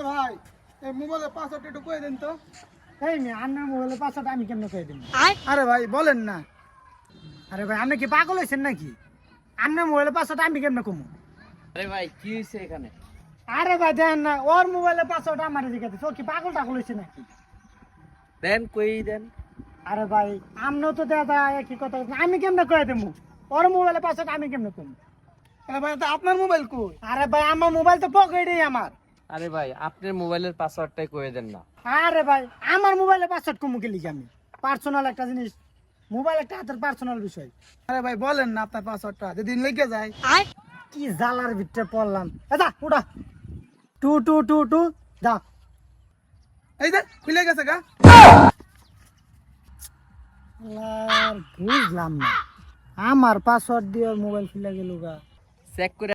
ভাই এই মোবাইলের পাসওয়ার্ড একটু কয়ে দেন তো। এই মেয়ে আপনার মোবাইলের পাসওয়ার্ড আমি কেমনে কয়ে দিন? আরে ভাই বলেন না। আরে ভাই আপনি কি পাগল হয়েছেন নাকি? আপনার মোবাইলের পাসওয়ার্ড আমি কেমনে কমু? আরে ভাই কি হয়েছে এখানে? আরে ভাই দেন না, ওর মোবাইলের পাসওয়ার্ড আমার দিকে ও কি পাগল টাগল হয়েছে নাকি? দেন কই দেন। আরে ভাই আমরাও তো দাদা একই কথা বলছি। আমি কেমনে কয়ে দেবো ওর মোবাইলের পাসওয়ার্ড আমি কেমনে কমু? আরে ভাই তা আপনার মোবাইল কই? আরে ভাই আমার মোবাইল তো পকেটেই আমার। আরে ভাই আপনার মোবাইলের পাসওয়ার্ডটাই কয়ে দেন না। আরে ভাই আমার মোবাইলের পাসওয়ার্ড কমু কে লিখি আমি? পার্সোনাল একটা জিনিস, মোবাইল একটা হাতের পার্সোনাল বিষয়। আরে ভাই বলেন না আপনার পাসওয়ার্ডটা, যেদিন লেগে যায়। কি জালার ভিতরে পড়লাম। যা উঠা, 2222 যা। এই যে খুলে গেছে গা। বুঝলাম না, আমার পাসওয়ার্ড দিয়ে মোবাইল খুলে গেল গা। চেক করে